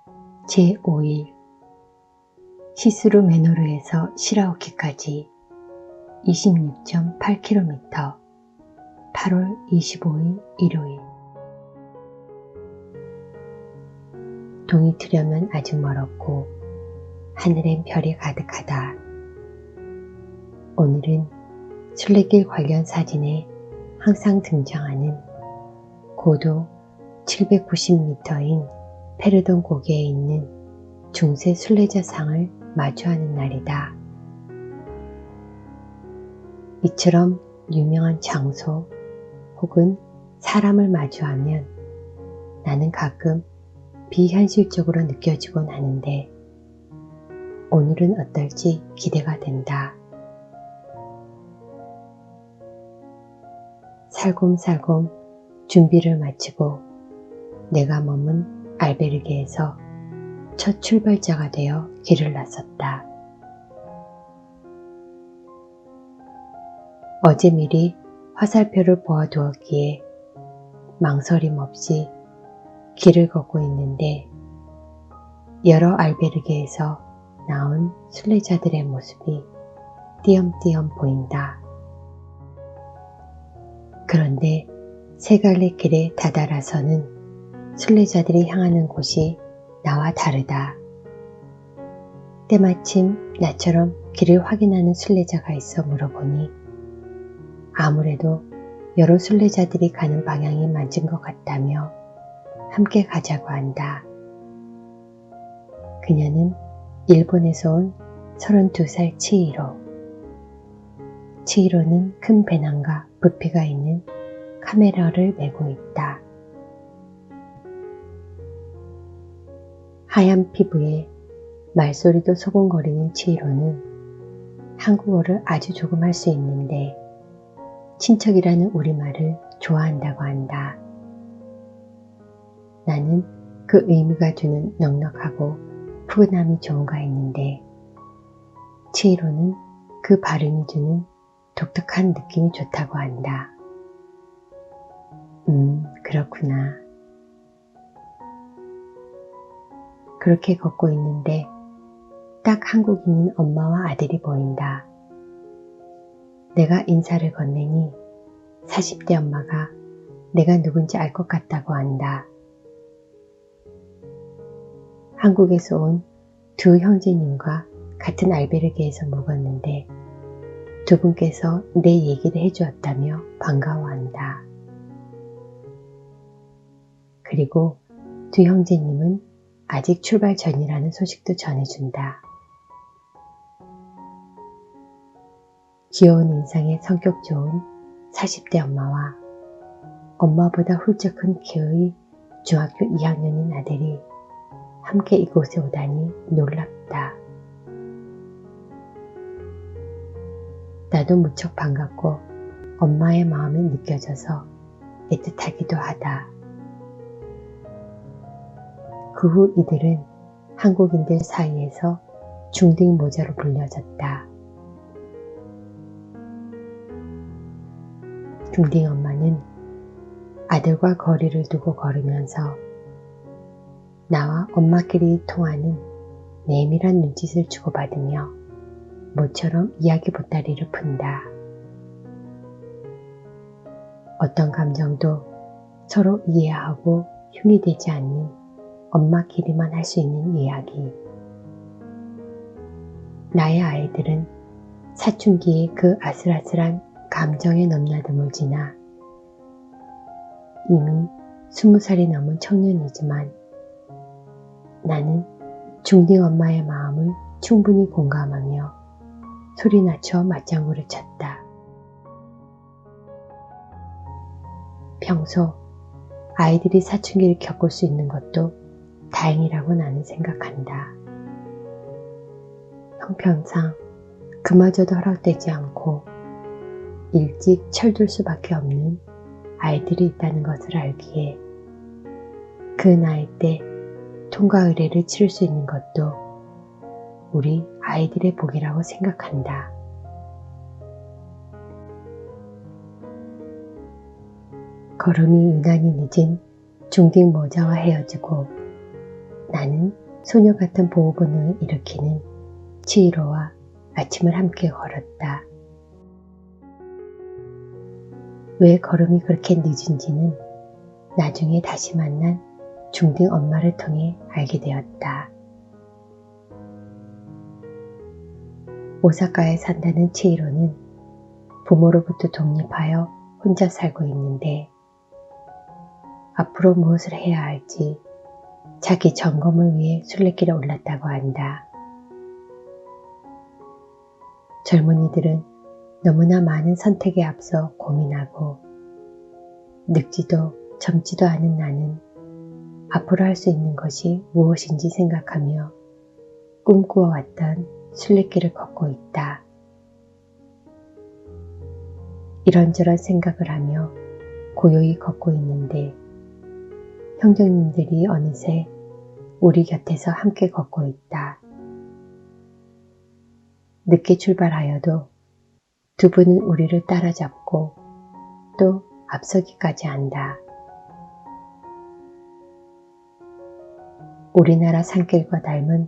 제5일 시스루 메노루에서 시라오키까지 26.8km 8월 25일 일요일. 동이 트려면 아직 멀었고 하늘엔 별이 가득하다. 오늘은 순례길 관련 사진에 항상 등장하는 고도 790m인 페르돈 고개에 있는 중세 순례자상을 마주하는 날이다. 이처럼 유명한 장소 혹은 사람을 마주하면 나는 가끔 비현실적으로 느껴지곤 하는데 오늘은 어떨지 기대가 된다. 살곰살곰 준비를 마치고 내가 머문 알베르게에서 첫 출발자가 되어 길을 나섰다. 어제 미리 화살표를 보아두었기에 망설임 없이 길을 걷고 있는데 여러 알베르게에서 나온 순례자들의 모습이 띄엄띄엄 보인다. 그런데 세 갈래 길에 다다라서는 순례자들이 향하는 곳이 나와 다르다. 때마침 나처럼 길을 확인하는 순례자가 있어 물어보니 아무래도 여러 순례자들이 가는 방향이 맞은 것 같다며 함께 가자고 한다. 그녀는 일본에서 온 32살 치히로. 치히로는 큰 배낭과 부피가 있는 카메라를 메고 있다. 하얀 피부에 말소리도 소곤거리는 치히로는 한국어를 아주 조금 할 수 있는데 친척이라는 우리말을 좋아한다고 한다. 나는 그 의미가 주는 넉넉하고 푸근함이 좋은가 했는데 치히로는 그 발음이 주는 독특한 느낌이 좋다고 한다. 그렇구나. 그렇게 걷고 있는데 딱 한국인인 엄마와 아들이 보인다. 내가 인사를 건네니 40대 엄마가 내가 누군지 알 것 같다고 한다. 한국에서 온 두 형제님과 같은 알베르게에서 묵었는데 두 분께서 내 얘기를 해주었다며 반가워한다. 그리고 두 형제님은 아직 출발 전이라는 소식도 전해준다. 귀여운 인상에 성격 좋은 40대 엄마와 엄마보다 훌쩍 큰 키의 중학교 2학년인 아들이 함께 이곳에 오다니 놀랍다. 나도 무척 반갑고 엄마의 마음이 느껴져서 애틋하기도 하다. 그 후 이들은 한국인들 사이에서 중딩 모자로 불려졌다. 중딩 엄마는 아들과 거리를 두고 걸으면서 나와 엄마끼리 통하는 내밀한 눈짓을 주고받으며 모처럼 이야기 보따리를 푼다. 어떤 감정도 서로 이해하고 흉이 되지 않는 엄마끼리만 할 수 있는 이야기. 나의 아이들은 사춘기의 그 아슬아슬한 감정의 넘나듦을 지나 이미 20살이 넘은 청년이지만 나는 중딩 엄마의 마음을 충분히 공감하며 소리 낮춰 맞장구를 쳤다. 평소 아이들이 사춘기를 겪을 수 있는 것도 다행이라고 나는 생각한다. 형편상 그마저도 허락되지 않고 일찍 철들 수밖에 없는 아이들이 있다는 것을 알기에 그 나이 때 통과 의례를 치를 수 있는 것도 우리 아이들의 복이라고 생각한다. 걸음이 유난히 늦은 중딩 모자와 헤어지고 나는 소녀 같은 보호 본능을 일으키는 치히로와 아침을 함께 걸었다. 왜 걸음이 그렇게 늦은지는 나중에 다시 만난 중딩 엄마를 통해 알게 되었다. 오사카에 산다는 치히로는 부모로부터 독립하여 혼자 살고 있는데 앞으로 무엇을 해야 할지 자기 점검을 위해 순례길에 올랐다고 한다. 젊은이들은 너무나 많은 선택에 앞서 고민하고 늙지도 젊지도 않은 나는 앞으로 할 수 있는 것이 무엇인지 생각하며 꿈꾸어왔던 순례길을 걷고 있다. 이런저런 생각을 하며 고요히 걷고 있는데 형제님들이 어느새 우리 곁에서 함께 걷고 있다. 늦게 출발하여도 두 분은 우리를 따라잡고 또 앞서기까지 한다. 우리나라 산길과 닮은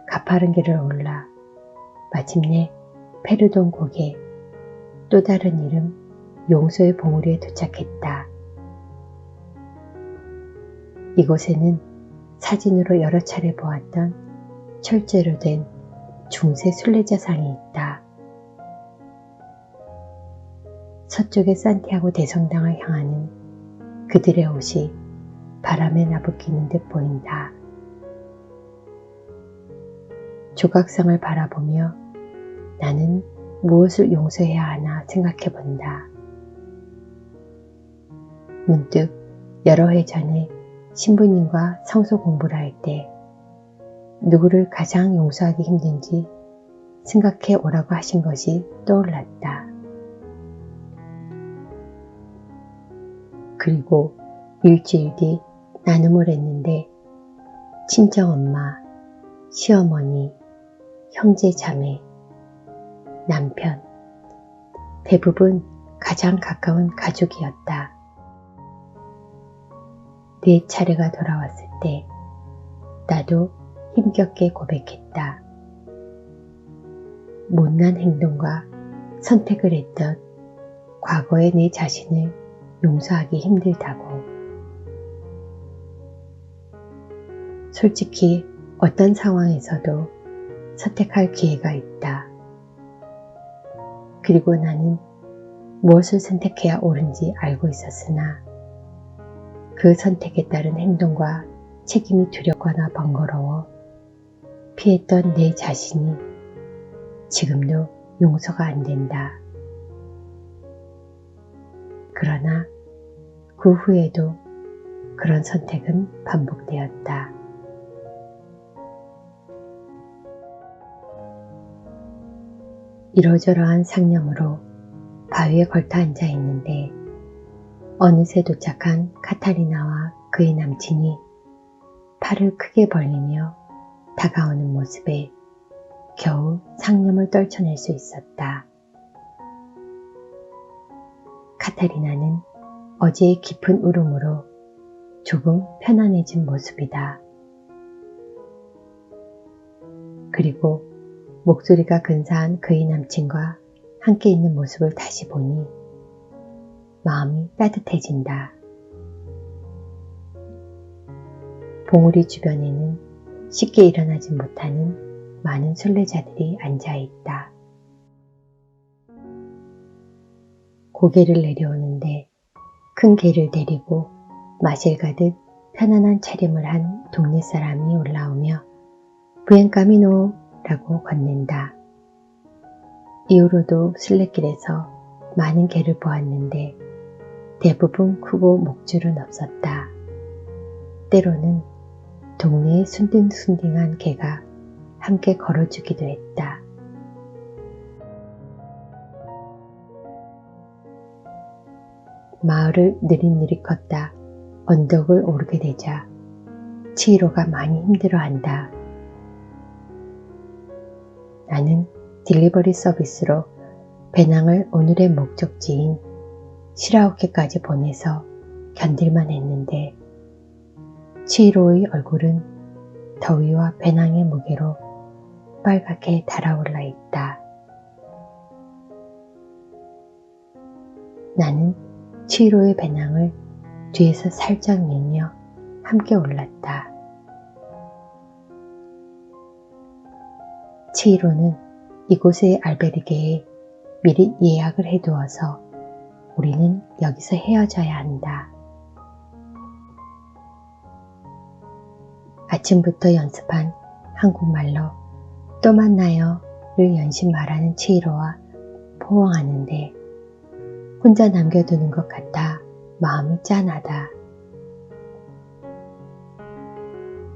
가파른 길을 올라 마침내 페르돈 고개, 또 다른 이름 용소의 봉우리에 도착했다. 이곳에는 사진으로 여러 차례 보았던 철제로 된 중세 순례자상이 있다. 서쪽의 산티아고 대성당을 향하는 그들의 옷이 바람에 나부끼는 듯 보인다. 조각상을 바라보며 나는 무엇을 용서해야 하나 생각해 본다. 문득 여러 해 전에 신부님과 성서 공부를 할 때 누구를 가장 용서하기 힘든지 생각해 오라고 하신 것이 떠올랐다. 그리고 일주일 뒤 나눔을 했는데 친정엄마, 시어머니, 형제 자매, 남편, 대부분 가장 가까운 가족이었다. 내 차례가 돌아왔을 때 나도 힘겹게 고백했다. 못난 행동과 선택을 했던 과거의 내 자신을 용서하기 힘들다고. 솔직히 어떤 상황에서도 선택할 기회가 있다. 그리고 나는 무엇을 선택해야 옳은지 알고 있었으나 그 선택에 따른 행동과 책임이 두렵거나 번거로워 피했던 내 자신이 지금도 용서가 안 된다. 그러나 그 후에도 그런 선택은 반복되었다. 이러저러한 상념으로 바위에 걸터 앉아 있는데 어느새 도착한 카타리나와 그의 남친이 팔을 크게 벌리며 다가오는 모습에 겨우 상념을 떨쳐낼 수 있었다. 카타리나는 어제의 깊은 울음으로 조금 편안해진 모습이다. 그리고 목소리가 근사한 그의 남친과 함께 있는 모습을 다시 보니 마음이 따뜻해진다. 봉우리 주변에는 쉽게 일어나지 못하는 많은 순례자들이 앉아있다. 고개를 내려오는데 큰 개를 데리고 마실 가득 편안한 차림을 한 동네 사람이 올라오며 부엔 카미노 라고 건넨다. 이후로도 순례길에서 많은 개를 보았는데 대부분 크고 목줄은 없었다. 때로는 동네의 순딩순딩한 개가 함께 걸어주기도 했다. 마을을 느릿느릿 걷다 언덕을 오르게 되자 치히로가 많이 힘들어한다. 나는 딜리버리 서비스로 배낭을 오늘의 목적지인 시라오케까지 보내서 견딜만 했는데 치히로의 얼굴은 더위와 배낭의 무게로 빨갛게 달아올라 있다. 나는 치히로의 배낭을 뒤에서 살짝 밀며 함께 올랐다. 치히로는 이곳의 알베르게에 미리 예약을 해두어서 우리는 여기서 헤어져야 한다. 아침부터 연습한 한국말로 또 만나요를 연신 말하는 치히로와 포옹하는데 혼자 남겨두는 것 같아 마음이 짠하다.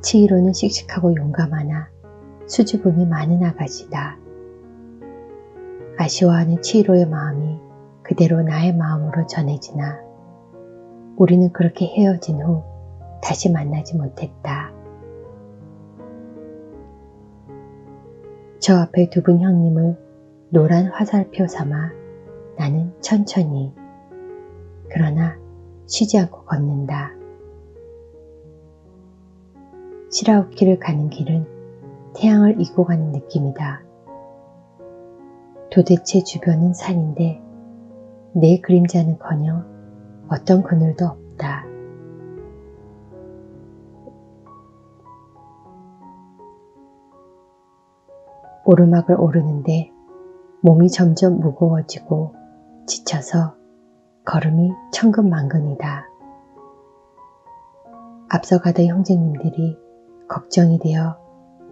치히로는 씩씩하고 용감하나 수줍음이 많은 아가씨다. 아쉬워하는 치히로의 마음이 그대로 나의 마음으로 전해지나 우리는 그렇게 헤어진 후 다시 만나지 못했다. 저 앞에 두 분 형님을 노란 화살표 삼아 나는 천천히 그러나 쉬지 않고 걷는다. 시라우키를 가는 길은 태양을 잊고 가는 느낌이다. 도대체 주변은 산인데 내 그림자는커녕 어떤 그늘도 없다. 오르막을 오르는데 몸이 점점 무거워지고 지쳐서 걸음이 천근만근이다. 앞서가던 형제님들이 걱정이 되어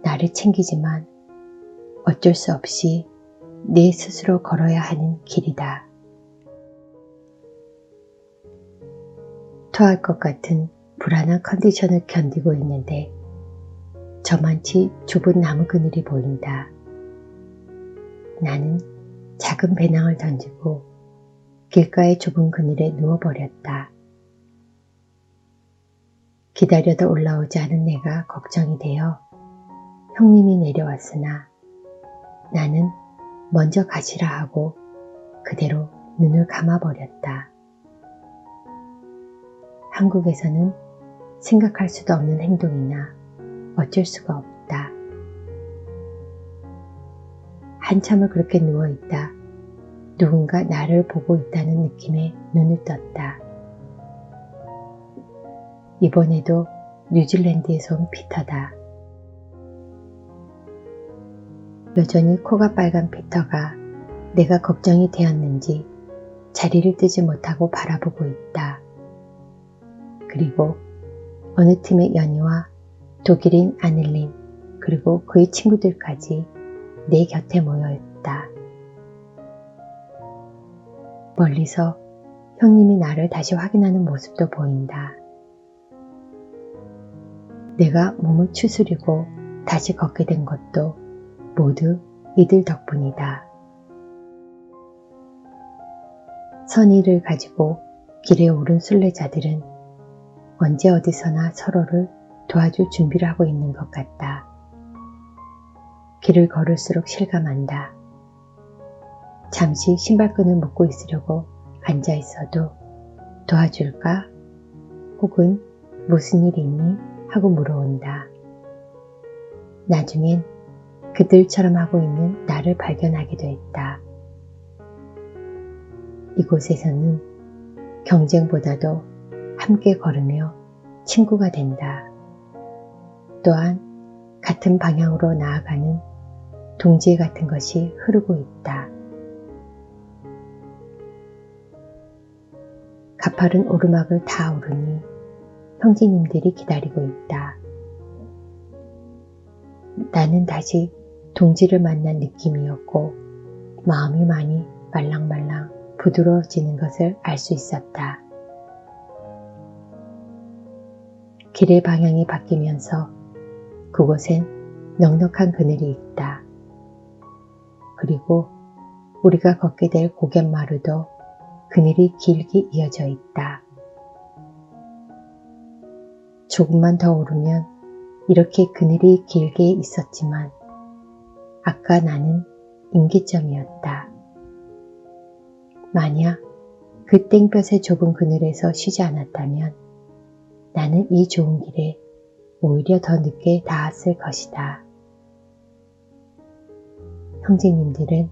나를 챙기지만 어쩔 수 없이 내 스스로 걸어야 하는 길이다. 토할 것 같은 불안한 컨디션을 견디고 있는데 저만치 좁은 나무 그늘이 보인다. 나는 작은 배낭을 던지고 길가의 좁은 그늘에 누워버렸다. 기다려도 올라오지 않은 내가 걱정이 되어 형님이 내려왔으나 나는 먼저 가시라 하고 그대로 눈을 감아버렸다. 한국에서는 생각할 수도 없는 행동이나 어쩔 수가 없다. 한참을 그렇게 누워있다 누군가 나를 보고 있다는 느낌에 눈을 떴다. 이번에도 뉴질랜드에서 온 피터다. 여전히 코가 빨간 피터가 내가 걱정이 되었는지 자리를 뜨지 못하고 바라보고 있다. 그리고 어느 팀의 연희와 독일인 아넬린 그리고 그의 친구들까지 내 곁에 모여 있다. 멀리서 형님이 나를 다시 확인하는 모습도 보인다. 내가 몸을 추스리고 다시 걷게 된 것도 모두 이들 덕분이다. 선의를 가지고 길에 오른 순례자들은 언제 어디서나 서로를 도와줄 준비를 하고 있는 것 같다. 길을 걸을수록 실감한다. 잠시 신발끈을 묶고 있으려고 앉아 있어도 도와줄까? 혹은 무슨 일 있니? 하고 물어온다. 나중엔 그들처럼 하고 있는 나를 발견하기도 했다. 이곳에서는 경쟁보다도 함께 걸으며 친구가 된다. 또한 같은 방향으로 나아가는 동지애 같은 것이 흐르고 있다. 가파른 오르막을 다 오르니 형제님들이 기다리고 있다. 나는 다시 동지를 만난 느낌이었고 마음이 많이 말랑말랑 부드러워지는 것을 알 수 있었다. 길의 방향이 바뀌면서 그곳엔 넉넉한 그늘이 있다. 그리고 우리가 걷게 될 고갯마루도 그늘이 길게 이어져 있다. 조금만 더 오르면 이렇게 그늘이 길게 있었지만 아까 나는 임기점이었다. 만약 그 땡볕의 좁은 그늘에서 쉬지 않았다면 나는 이 좋은 길에 오히려 더 늦게 닿았을 것이다. 형제님들은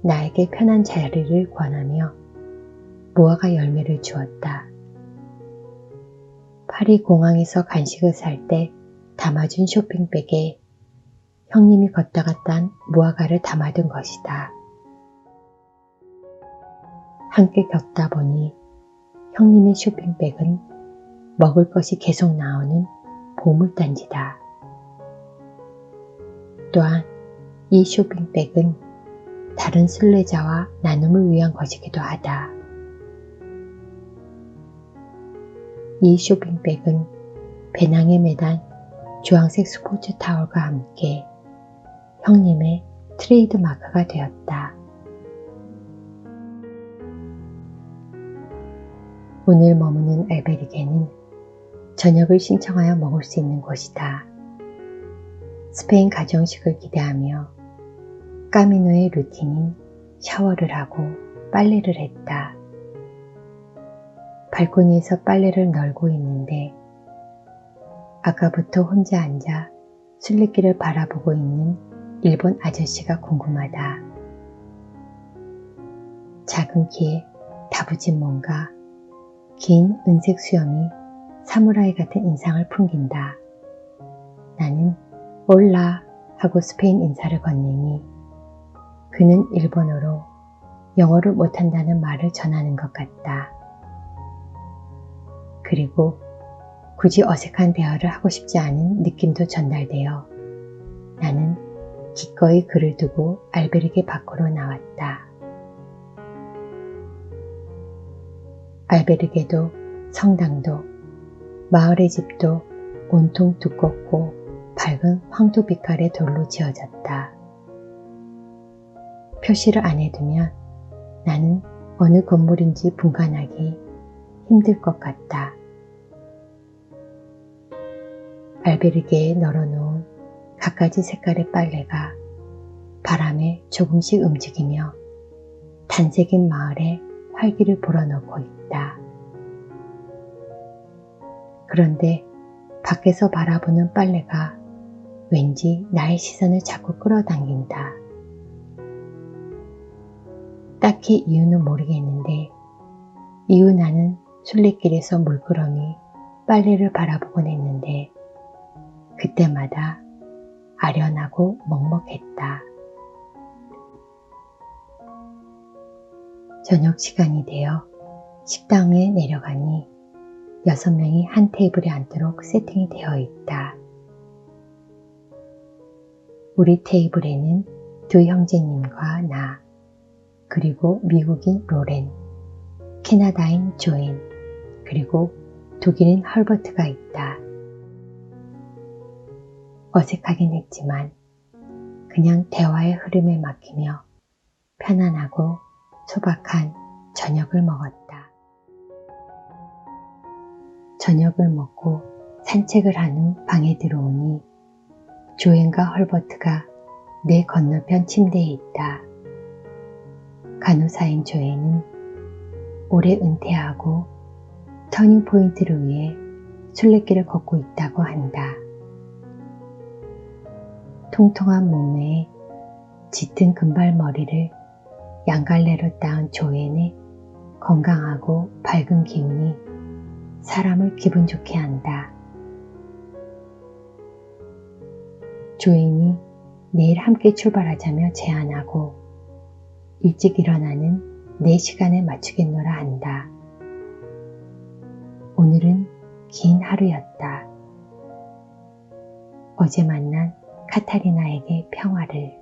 나에게 편한 자리를 권하며 무화과 열매를 주었다. 파리 공항에서 간식을 살 때 담아준 쇼핑백에 형님이 걷다가 딴 무화과를 담아둔 것이다. 함께 겪다 보니 형님의 쇼핑백은 먹을 것이 계속 나오는 보물단지다. 또한 이 쇼핑백은 다른 순례자와 나눔을 위한 것이기도 하다. 이 쇼핑백은 배낭에 매단 주황색 스포츠 타올과 함께 형님의 트레이드 마크가 되었다. 오늘 머무는 알베르게는 저녁을 신청하여 먹을 수 있는 곳이다. 스페인 가정식을 기대하며 까미노의 루틴인 샤워를 하고 빨래를 했다. 발코니에서 빨래를 널고 있는데 아까부터 혼자 앉아 순례길을 바라보고 있는 일본 아저씨가 궁금하다. 작은 키에 다부진 몸과 긴 은색 수염이 사무라이 같은 인상을 풍긴다. 나는 올라 하고 스페인 인사를 건네니 그는 일본어로 영어를 못한다는 말을 전하는 것 같다. 그리고 굳이 어색한 대화를 하고 싶지 않은 느낌도 전달되어 나는 기꺼이 그를 두고 알베르게 밖으로 나왔다. 알베르게도 성당도 마을의 집도 온통 두껍고 밝은 황토 빛깔의 돌로 지어졌다. 표시를 안 해두면 나는 어느 건물인지 분간하기 힘들 것 같다. 알베르게에 널어놓은 갖가지 색깔의 빨래가 바람에 조금씩 움직이며 단색인 마을에 활기를 불어넣고 있다. 그런데 밖에서 바라보는 빨래가 왠지 나의 시선을 자꾸 끌어당긴다. 딱히 이유는 모르겠는데 이후 나는 순례길에서 물끄러미 빨래를 바라보곤 했는데 그때마다 아련하고 먹먹했다. 저녁 시간이 되어 식당에 내려가니 6명이 한 테이블에 앉도록 세팅이 되어 있다. 우리 테이블에는 두 형제님과 나, 그리고 미국인 로렌, 캐나다인 조인, 그리고 독일인 헐버트가 있다. 어색하긴 했지만 그냥 대화의 흐름에 맡기며 편안하고 소박한 저녁을 먹었다. 저녁을 먹고 산책을 한 후 방에 들어오니 조앤과 헐버트가 내 건너편 침대에 있다. 간호사인 조앤은 올해 은퇴하고 터닝포인트를 위해 순례길을 걷고 있다고 한다. 통통한 몸매에 짙은 금발머리를 양갈래로 따은 조앤의 건강하고 밝은 기운이 사람을 기분 좋게 한다. 조앤이 내일 함께 출발하자며 제안하고 일찍 일어나는 내 시간에 맞추겠노라 한다. 오늘은 긴 하루였다. 어제 만난 카타리나에게 평화를.